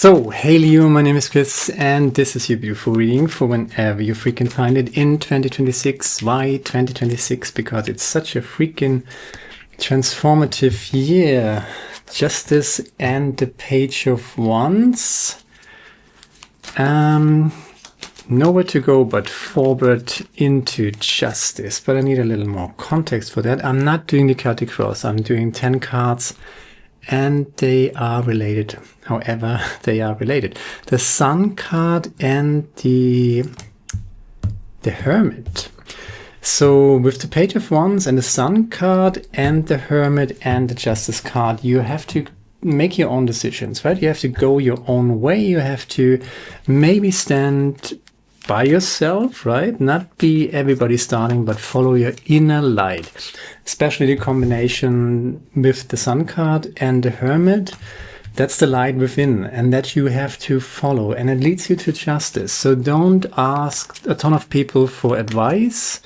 So, hey Leo, my name is Chris, and this is your beautiful reading for whenever you freaking find it in 2026. Why 2026? Because it's such a freaking transformative year. Justice and the Page of Wands. Nowhere to go but forward into justice. But I need a little more context for that. I'm not doing the Celtic Cross. I'm doing 10 cards. And they are related. However, they are related. The Sun card and the Hermit. So with the Page of Wands and the Sun card and the Hermit and the Justice card, you have to make your own decisions, right? You have to go your own way. You have to maybe stand by yourself, right? Not be everybody starting, but follow your inner light. Especially the combination with the Sun card and the Hermit. That's the light within, and that you have to follow, and it leads you to justice. So don't ask a ton of people for advice.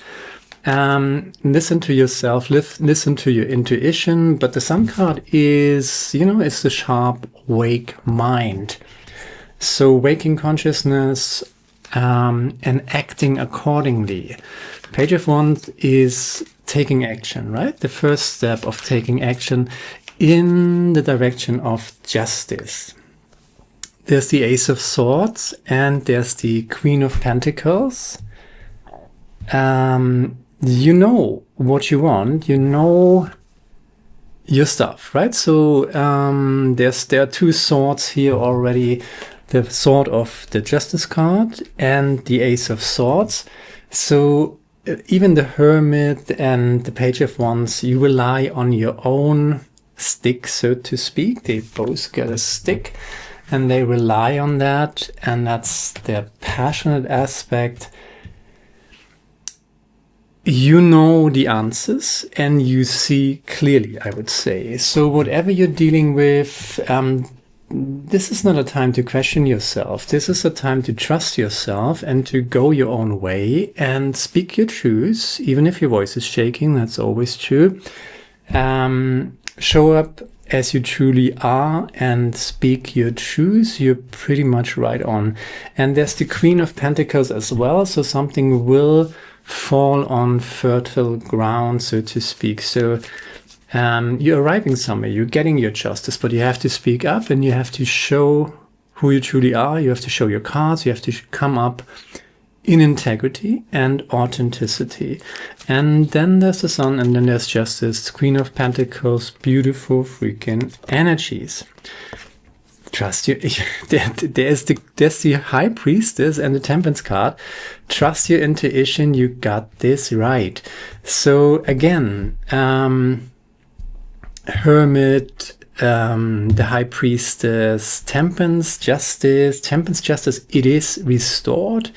Listen to yourself, listen to your intuition. But the Sun card is, it's the sharp, awake mind. So waking consciousness and acting accordingly. Page of Wands is taking action, right? The first step of taking action in the direction of justice. There's the Ace of Swords and there's the Queen of Pentacles. You know what you want, you know your stuff, right? So there are two swords here already. The Sword of the Justice card and the Ace of Swords. So even the Hermit and the Page of Wands, you rely on your own stick, so to speak. They both get a stick and they rely on that, and that's their passionate aspect. You know the answers and you see clearly, I would say. So whatever you're dealing with, this is not a time to question yourself. This is a time to trust yourself and to go your own way and speak your truth, even if your voice is shaking. That's always true. Show up as you truly are and speak your truth. You're pretty much right on. And there's the Queen of Pentacles as well. So something will fall on fertile ground, so to speak. So you're arriving somewhere, you're getting your justice, but you have to speak up and you have to show who you truly are. You have to show your cards. You have to come up in integrity and authenticity. And then there's the Sun, and then there's Justice, Queen of Pentacles, beautiful freaking energies. Trust you. There's the High Priestess and the Temperance card. Trust your intuition. You got this right. So again, Hermit, the High Priestess, Temperance, Justice. Temperance, Justice, it is restored.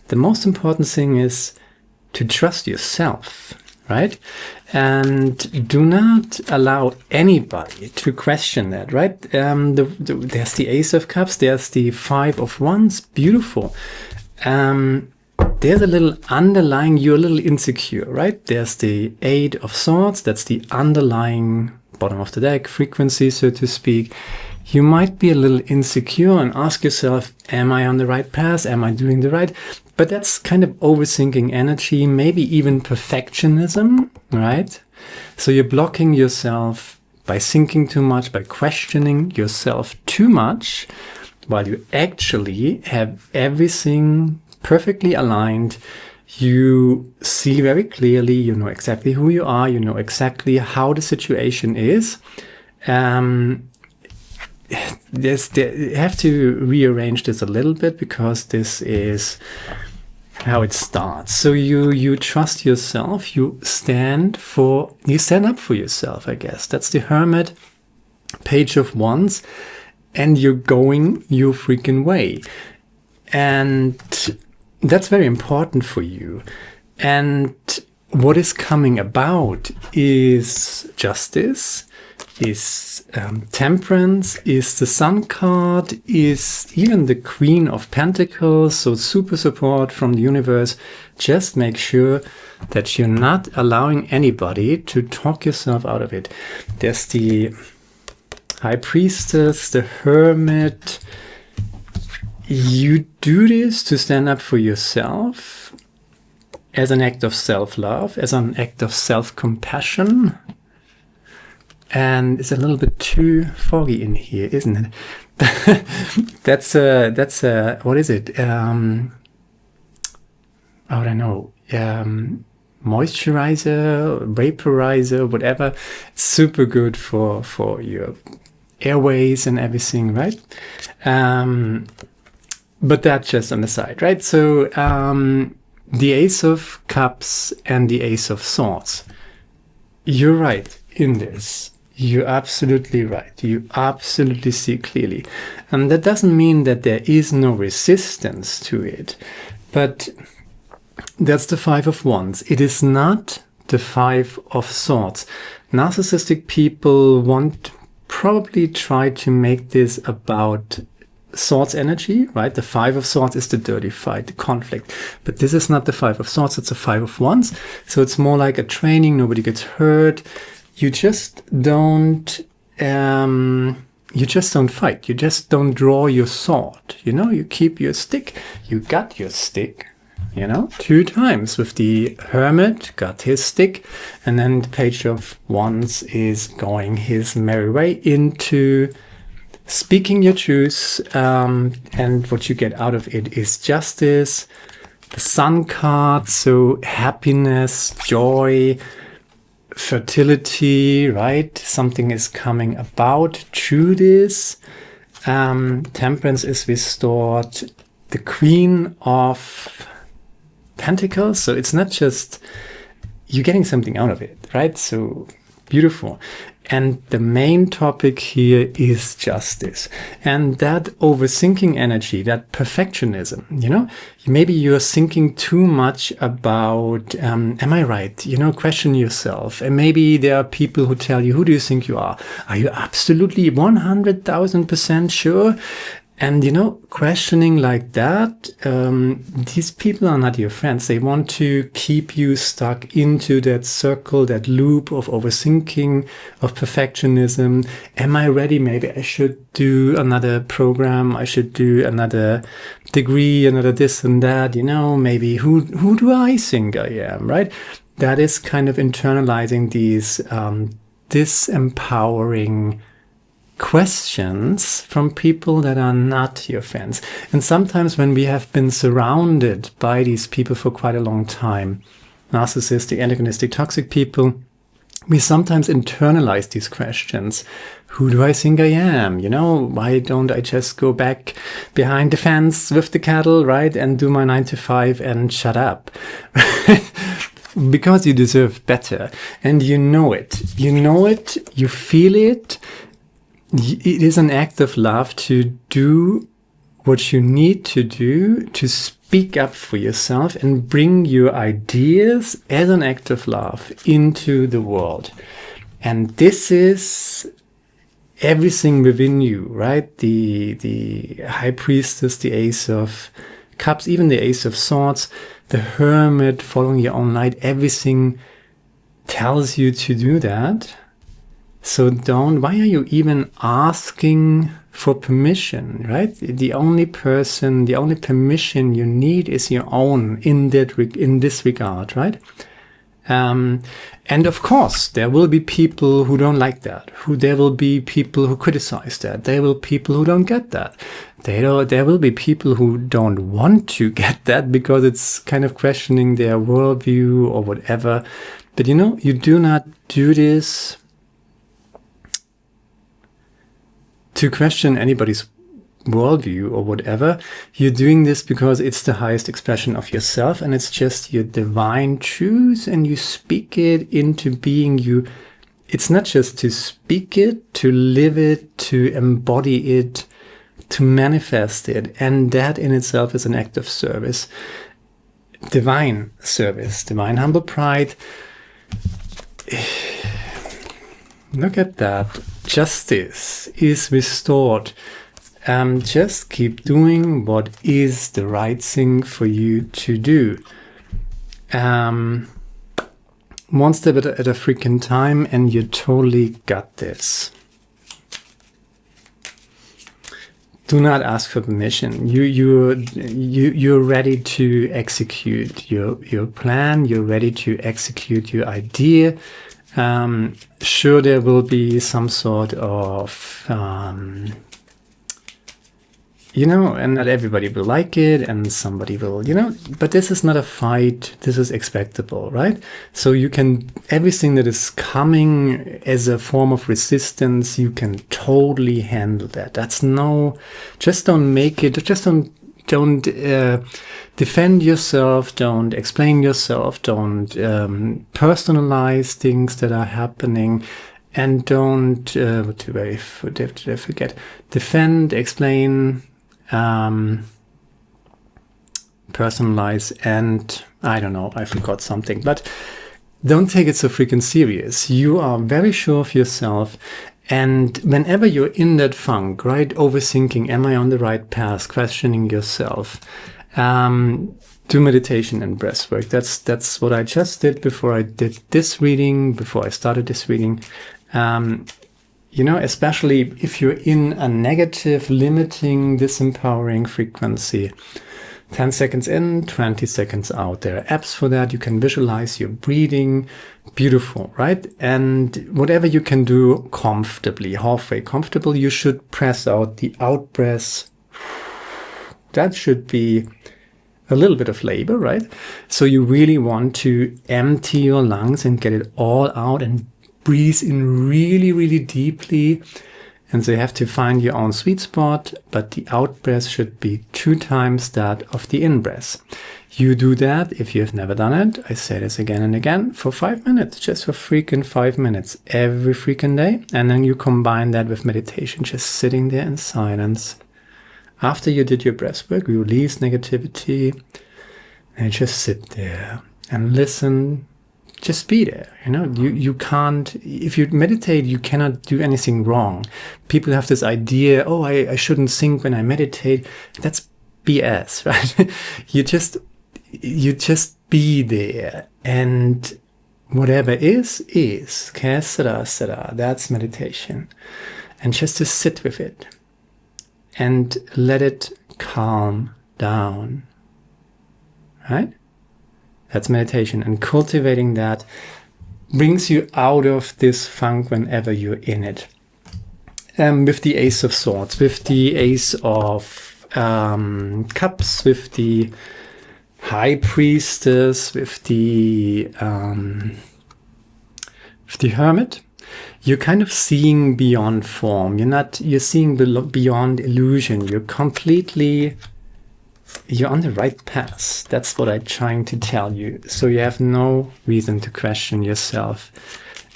The most important thing is to trust yourself, right? And do not allow anybody to question that, right? There's the Ace of Cups, there's the Five of Wands, beautiful. There's a little underlying, you're a little insecure, right? There's the Eight of Swords, that's the underlying bottom of the deck frequency, so to speak. You might be a little insecure and ask yourself, am I on the right path? Am I doing the right? But that's kind of overthinking energy, maybe even perfectionism, right? So you're blocking yourself by thinking too much, by questioning yourself too much, while you actually have everything perfectly aligned. You see very clearly, you know exactly who you are, you know exactly how the situation is. You have to rearrange this a little bit because this is how it starts. So you trust yourself, you stand up for yourself, I guess. That's the Hermit, Page of Wands, and you're going your freaking way. And that's very important for you. And what is coming about is justice, is temperance, is the Sun card, is even the Queen of Pentacles. So super support from the universe. Just make sure that you're not allowing anybody to talk yourself out of it. There's the High Priestess, the Hermit, You do this to stand up for yourself as an act of self-love, as an act of self-compassion. And it's a little bit too foggy in here, isn't it? That's a, what is it? I don't know. Moisturizer, vaporizer, whatever. It's super good for your airways and everything, right? But that's just on the side, right? So the Ace of Cups and the Ace of Swords. You're right in this. You're absolutely right. You absolutely see clearly. And that doesn't mean that there is no resistance to it. But that's the Five of Wands. It is not the Five of Swords. Narcissistic people probably try to make this about Swords energy, right? The Five of Swords is the dirty fight, the conflict. But this is not the Five of Swords, it's a Five of Wands. So it's more like a training, nobody gets hurt. You just don't fight. You just don't draw your sword. You know, you keep your stick. You got your stick, you know, 2 times with the Hermit, got his stick. And then the Page of Wands is going his merry way into speaking your truth, and what you get out of it is justice. The Sun card, so happiness, joy, fertility, right? Something is coming about through this. Temperance is restored. The Queen of Pentacles, so it's not just you're getting something out of it, right? So beautiful. And the main topic here is justice. And that overthinking energy, that perfectionism, you know, maybe you're thinking too much about, am I right? You know, question yourself. And maybe there are people who tell you, who do you think you are? Are you absolutely 100,000% sure? And, you know, questioning like that, these people are not your friends. They want to keep you stuck into that circle, that loop of overthinking, of perfectionism. Am I ready? Maybe I should do another program. I should do another degree, another this and that. You know, maybe who do I think I am, right? That is kind of internalizing these disempowering questions from people that are not your friends. And sometimes when we have been surrounded by these people for quite a long time, narcissistic, antagonistic, toxic people, we sometimes internalize these questions. Who do I think I am? You know, why don't I just go back behind the fence with the cattle, right? And do my 9 to 5 and shut up. Because you deserve better. And you know it. You know it. You feel it. It is an act of love to do what you need to do, to speak up for yourself and bring your ideas as an act of love into the world. And this is everything within you, right? The High Priestess, the Ace of Cups, even the Ace of Swords, the Hermit, following your own light, everything tells you to do that. So why are you even asking for permission, right? The only permission you need is your own in this regard, right? And of course, there will be people who don't like that. There will be people who criticize that. There will be people who don't get that. There will be people who don't want to get that because it's kind of questioning their worldview or whatever. But you know, you do not do this to question anybody's worldview or whatever. You're doing this because it's the highest expression of yourself and it's just your divine truth and you speak it into being. It's not just to speak it, to live it, to embody it, to manifest it. And that in itself is an act of service. Divine service, divine humble pride. Look at that. Justice is restored. Just keep doing what is the right thing for you to do. One step at a freaking time, and you totally got this. do not ask for permission. You're ready to execute your plan. You're ready to execute your idea. Sure, there will be some sort of and not everybody will like it, and somebody will, but this is not a fight. This is expectable, right? So you can, everything that is coming as a form of resistance, you can totally handle that. Just don't make it, don't defend yourself, don't explain yourself, don't personalize things that are happening. And don't, what did I forget? Defend, explain, personalize, and I don't know, I forgot something. But don't take it so freaking serious. You are very sure of yourself. And whenever you're in that funk, right, overthinking, am I on the right path, questioning yourself, do meditation and breath work. That's what I just did before I did this reading, before I started this reading. Especially if you're in a negative, limiting, disempowering frequency. 10 seconds in, 20 seconds out. There are apps for that. You can visualize your breathing. Beautiful, right? And whatever you can do comfortably, halfway comfortable, you should press out the out breath. That should be a little bit of labor, right? So you really want to empty your lungs and get it all out and breathe in really, really deeply. And so you have to find your own sweet spot, but the out breath should be 2 times that of the in breath. You do that if you have never done it. I say this again and again for 5 minutes, just for freaking 5 minutes every freaking day. And then you combine that with meditation, just sitting there in silence. After you did your breath work, you release negativity and just sit there and listen. Just be there. You can't, if you meditate, you cannot do anything wrong. People have this idea, I shouldn't think when I meditate. That's BS, right? You just be there, and whatever is. That's meditation. And just to sit with it and let it calm down, right? That's meditation, and cultivating that brings you out of this funk whenever you're in it. With the Ace of Swords, with the Ace of Cups, with the High Priestess, with the Hermit, you're kind of seeing beyond form. You're seeing beyond illusion. You're on the right path. That's what I'm trying to tell you. So you have no reason to question yourself.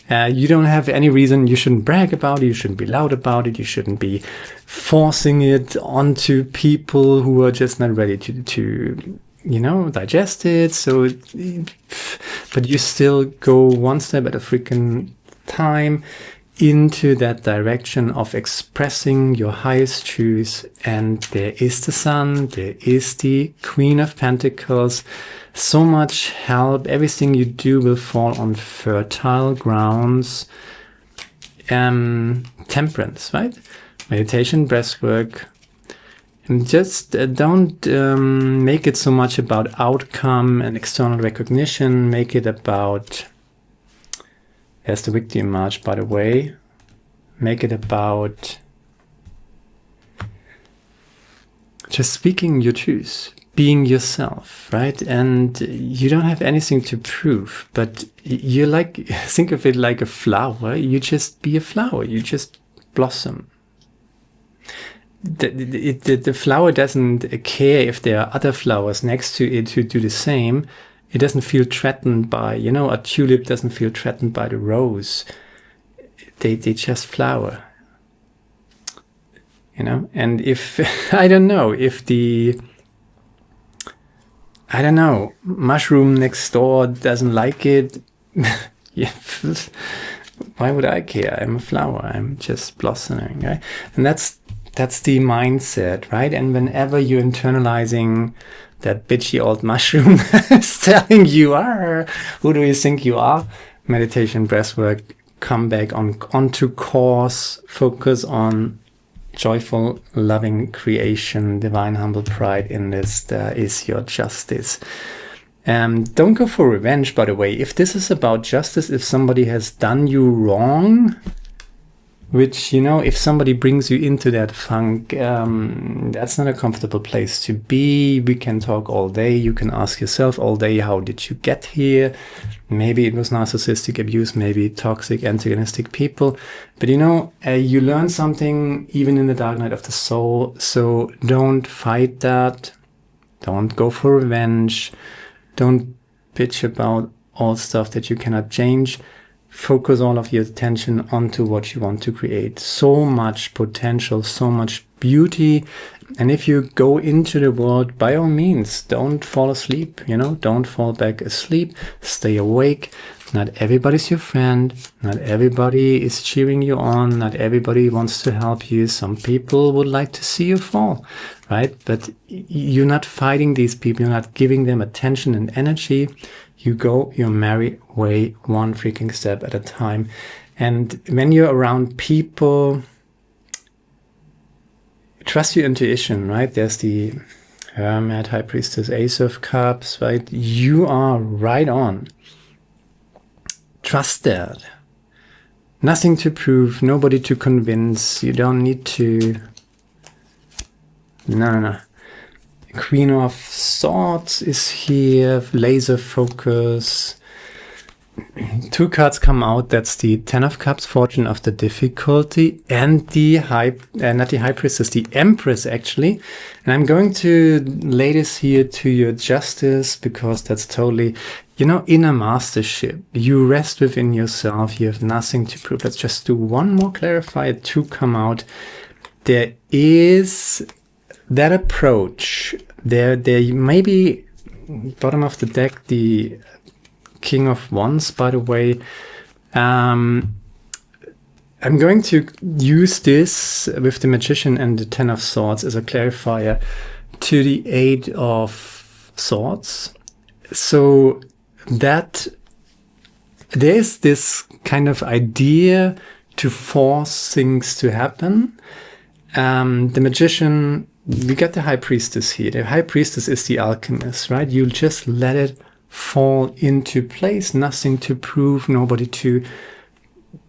You don't have any reason. You shouldn't brag about it. You shouldn't be loud about it. You shouldn't be forcing it onto people who are just not ready to digest it. So, but you still go one step at a freaking time into that direction of expressing your highest truth. And there is the Sun, there is the Queen of Pentacles. So much help. Everything you do will fall on fertile grounds. Temperance, right? Meditation, breathwork. And just don't make it so much about outcome and external recognition. Make it about... There's the Victory March, by the way. Make it about just speaking your truth, being yourself, right? And you don't have anything to prove, but think of it like a flower. You just be a flower. You just blossom. The flower doesn't care if there are other flowers next to it who do the same. It doesn't feel threatened by, a tulip doesn't feel threatened by the rose. They just flower. And if, mushroom next door doesn't like it, why would I care? I'm a flower. I'm just blossoming, right? And that's the mindset, right? And whenever you're internalizing that bitchy old mushroom is telling you, who do you think you are? Meditation, breathwork, come back onto course, focus on joyful, loving creation, divine, humble pride in this. There is your justice. Don't go for revenge, by the way. If this is about justice, if somebody has done you wrong, which, you know, if somebody brings you into that funk, that's not a comfortable place to be. We can talk all day. You can ask yourself all day, how did you get here? Maybe it was narcissistic abuse, maybe toxic, antagonistic people. But, you know, you learn something even in the dark night of the soul. So don't fight that. Don't go for revenge. Don't bitch about all stuff that you cannot change. Focus all of your attention onto what you want to create. So much potential, so much beauty. And if you go into the world, by all means, don't fall asleep, you know, don't fall back asleep, stay awake. Not everybody's your friend. Not everybody is cheering you on. Not everybody wants to help you. Some people would like to see you fall, right? But you're not fighting these people. You're not giving them attention and energy. You go your merry way, one freaking step at a time. And when you're around people, trust your intuition, right? There's the Hermit, High Priestess, Ace of Cups, right? You are right on. Trust that. Nothing to prove, nobody to convince. You don't need to. No. Queen of Swords is here, laser focus. Two cards come out. That's the Ten of Cups, Fortune of the Difficulty, and the not the High Priestess, the Empress actually. And I'm going to lay this here to your justice, because that's totally, you know, inner mastership. You rest within yourself. You have nothing to prove. Let's just do one more clarifier to come out. There is that approach. There may be, bottom of the deck, the King of Wands, by the way. I'm going to use this with the Magician and the Ten of Swords as a clarifier to the Eight of Swords. So that there's this kind of idea to force things to happen. The Magician, we got the High Priestess here. The High Priestess is the alchemist, right? You just let it fall into place. Nothing to prove, nobody to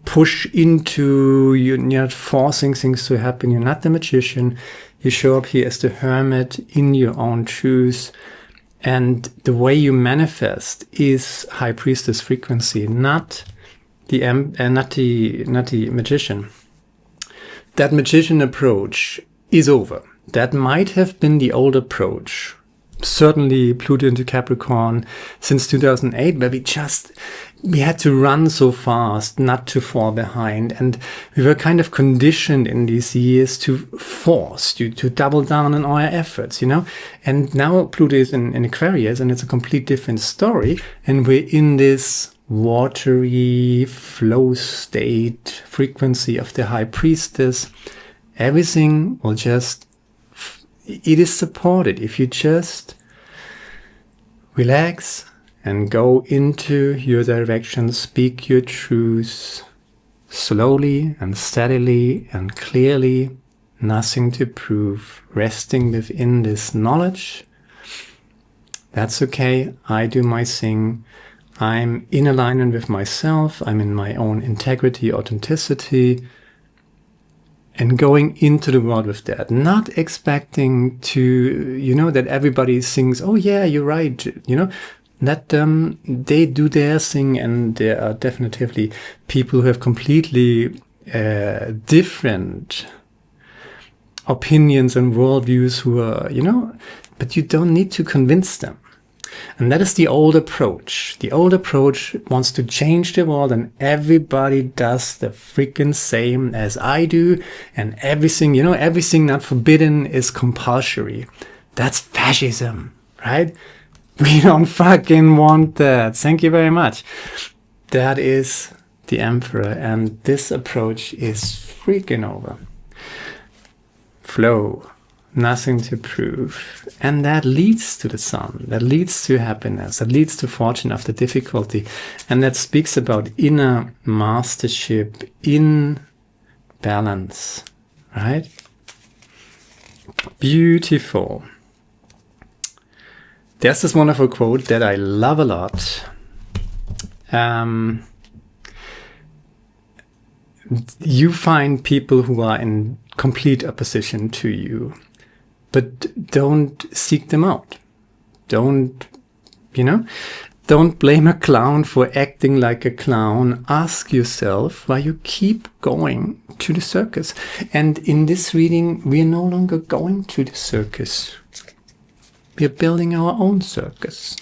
push into. You're not forcing things to happen. You're not the Magician. You show up here as the Hermit in your own shoes. And the way you manifest is High Priestess frequency, not the Magician. That Magician approach is over. That might have been the old approach. Certainly Pluto into Capricorn since 2008, where we had to run so fast, not to fall behind. And we were kind of conditioned in these years to force you to double down on our efforts, you know. And now Pluto is in Aquarius, and it's a complete different story. And we're in this watery flow state frequency of the High Priestess. Everything will just, it is supported if you just relax and go into your direction, speak your truth slowly and steadily and clearly, nothing to prove, resting within this knowledge. That's okay. I do my thing. I'm in alignment with myself. I'm in my own integrity, authenticity, and going into the world with that, not expecting to, you know, that everybody thinks, oh yeah, you're right, you know, that they do their thing, and there are definitely people who have completely different opinions and worldviews who are, you know, but you don't need to convince them. And that is the old approach. The old approach wants to change the world, and everybody does the freaking same as I do. And everything, you know, everything not forbidden is compulsory. That's fascism, right? We don't fucking want that. Thank you very much. That is the Emperor, and this approach is freaking over. Flow. Nothing to prove. And that leads to the sun. That leads to happiness. That leads to fortune after difficulty. And that speaks about inner mastership in balance, right? Beautiful. There's this wonderful quote that I love a lot. You find people who are in complete opposition to you, but don't seek them out. Don't blame a clown for acting like a clown. Ask yourself why you keep going to the circus. And in this reading, we are no longer going to the circus. We are building our own circus.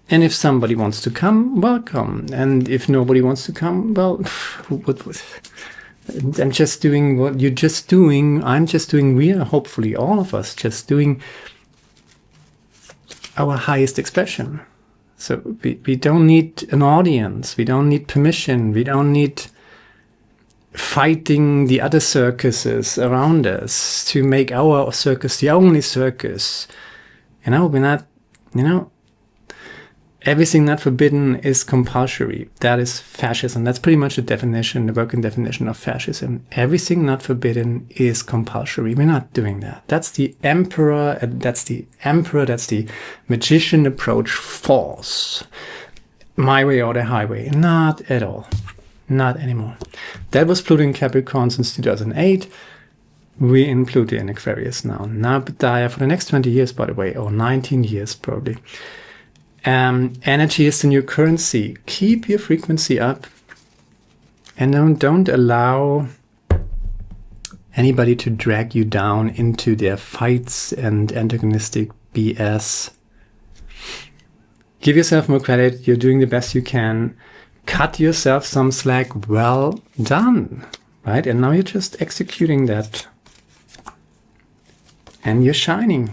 And if somebody wants to come, welcome. And if nobody wants to come, well, I'm just doing what you're just doing. I'm just doing, we are hopefully all of us just doing our highest expression. So we don't need an audience. We don't need permission. We don't need fighting the other circuses around us to make our circus the only circus. We're not, everything not forbidden is compulsory. That is fascism. That's pretty much the definition, the working definition of fascism. Everything not forbidden is compulsory. We're not doing that. That's the emperor, that's the magician approach, force. My way or the highway. Not at all. Not anymore. That was Pluto in Capricorn since 2008. We're in Pluto in Aquarius now. Nabdaya for the next 20 years, by the way, or 19 years probably. Energy is the new currency. Keep your frequency up and don't allow anybody to drag you down into their fights and antagonistic BS. Give yourself more credit. You're doing the best you can. Cut yourself some slack. Well done, right? And now you're just executing that and you're shining.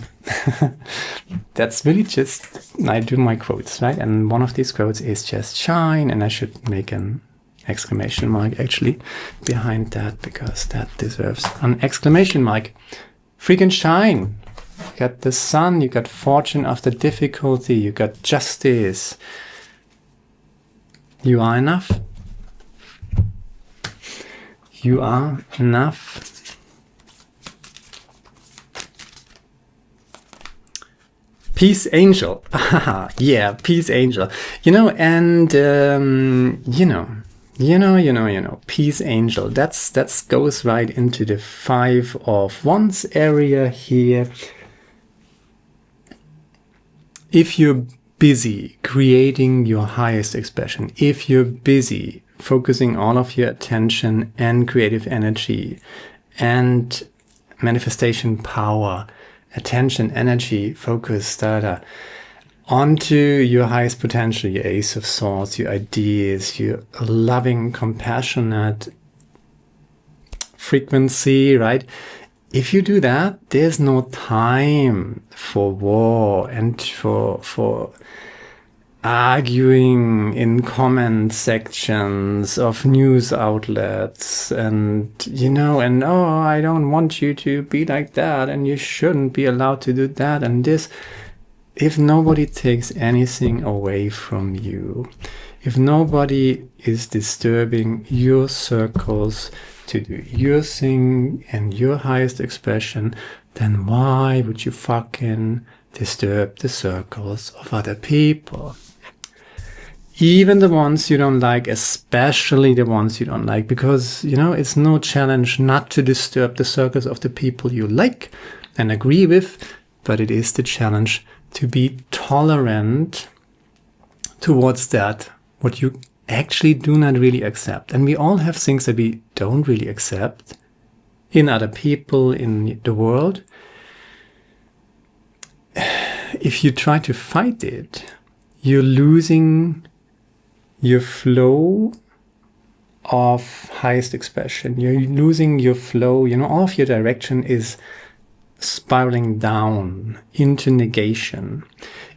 That's really just, I do my quotes, right? And one of these quotes is just shine, and I should make an exclamation mark actually behind that because that deserves an exclamation mark. Freaking shine. You got the sun, you got fortune after difficulty, you got justice. You are enough. You are enough. Peace angel. Yeah, peace angel. Peace angel. That goes right into the 5 of Wands area here. If you're busy creating your highest expression, if you're busy focusing all of your attention and creative energy and manifestation power, attention, energy, focus, onto your highest potential, your Ace of Swords, your ideas, your loving, compassionate frequency, right? If you do that, there's no time for war and for arguing in comment sections of news outlets and I don't want you to be like that and you shouldn't be allowed to do that and this. If nobody takes anything away from you, if nobody is disturbing your circles to do your thing and your highest expression, then why would you fucking disturb the circles of other people? Even the ones you don't like, especially the ones you don't like, because, it's no challenge not to disturb the circles of the people you like and agree with, but it is the challenge to be tolerant towards that, what you actually do not really accept. And we all have things that we don't really accept in other people, in the world. If you try to fight it, you're losing your flow of highest expression. You're losing your flow. All of your direction is spiraling down into negation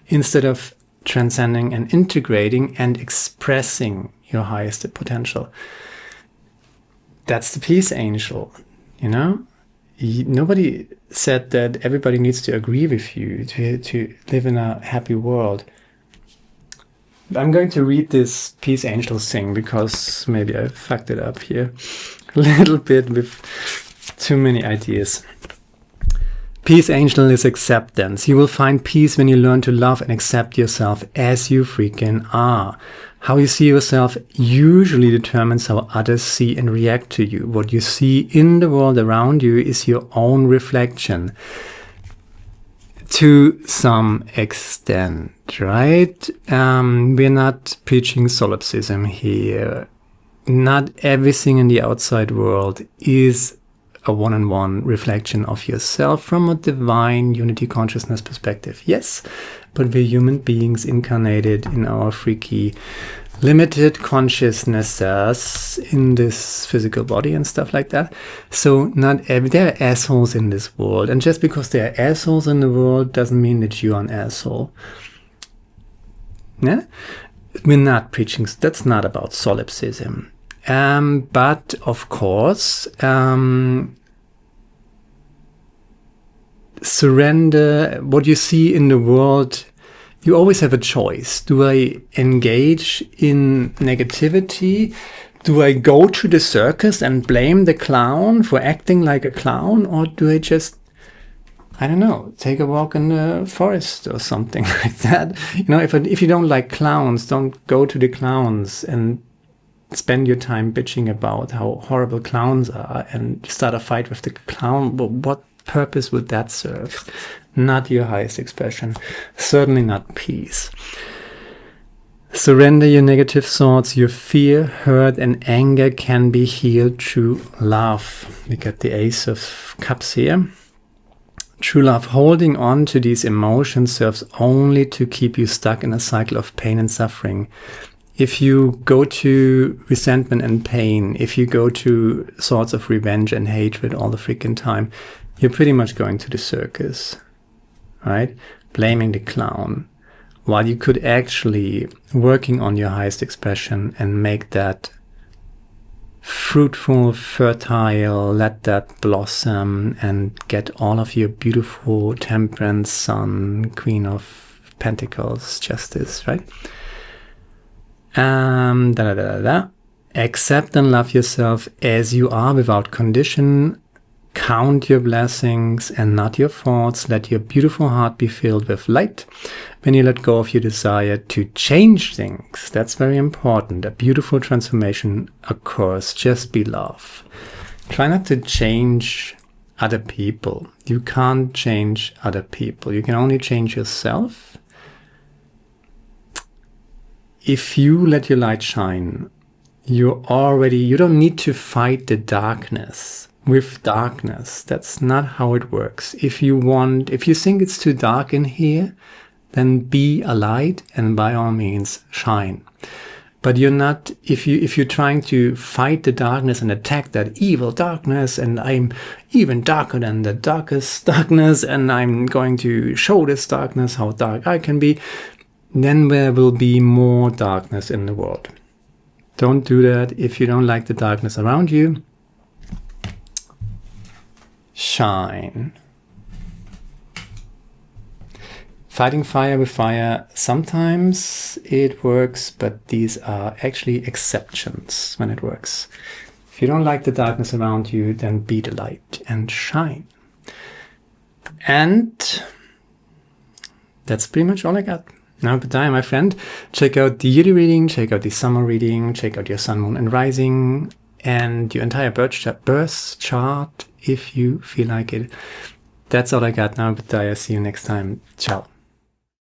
instead of transcending and integrating and expressing your highest potential. That's the peace angel, Nobody said that everybody needs to agree with you to live in a happy world. I'm going to read this peace angel thing because maybe I fucked it up here a little bit with Too many ideas. Peace angel is acceptance. You will find peace when you learn to love and accept yourself as you freaking are. How you see yourself usually determines how others see and react to you. What you see in the world around you is your own reflection. To some extent, right? We're not preaching solipsism here. Not everything in the outside world is a one-on-one reflection of yourself from a divine unity consciousness perspective. Yes, but we're human beings incarnated in our freaky limited consciousnesses in this physical body and stuff like that. So there are assholes in this world, and just because there are assholes in the world doesn't mean that you are an asshole. Yeah, we're not preaching. That's not about solipsism. But of course, surrender. What you see in the world, you always have a choice. Do I engage in negativity? Do I go to the circus and blame the clown for acting like a clown? Or do I just, I don't know, take a walk in the forest or something like that? You know, if you don't like clowns, don't go to the clowns and spend your time bitching about how horrible clowns are and start a fight with the clown. Well, what purpose would that serve? Not your highest expression. Certainly not peace. Surrender your negative thoughts. Your fear, hurt, and anger can be healed through love. We got the Ace of Cups here. True love, holding on to these emotions serves only to keep you stuck in a cycle of pain and suffering. If you go to resentment and pain, if you go to thoughts of revenge and hatred all the freaking time, you're pretty much going to the circus, right? Blaming the clown, while you could actually working on your highest expression and make that fruitful, fertile, let that blossom and get all of your beautiful temperance, sun, Queen of Pentacles, justice, right? Accept and love yourself as you are without condition. Count your blessings and not your faults. Let your beautiful heart be filled with light. When you let go of your desire to change things, that's very important. A beautiful transformation occurs. Just be love. Try not to change other people. You can't change other people. You can only change yourself. If you let your light shine, you don't need to fight the darkness with darkness. That's not how it works. If you think it's too dark in here, then be a light and by all means shine. But you're not, if you're trying to fight the darkness and attack that evil darkness, and I'm even darker than the darkest darkness, and I'm going to show this darkness how dark I can be, then there will be more darkness in the world. Don't do that. If you don't like the darkness around you, shine. Fighting fire with fire, sometimes it works, but these are actually exceptions when it works. If you don't like the darkness around you, then be the light and shine. And that's pretty much all I got. Now, Badai, my friend, check out the yearly reading, check out the summer reading, check out your sun, moon, and rising, and your entire birth chart if you feel like it. That's all I got now, Badai. I'll see you next time. Ciao.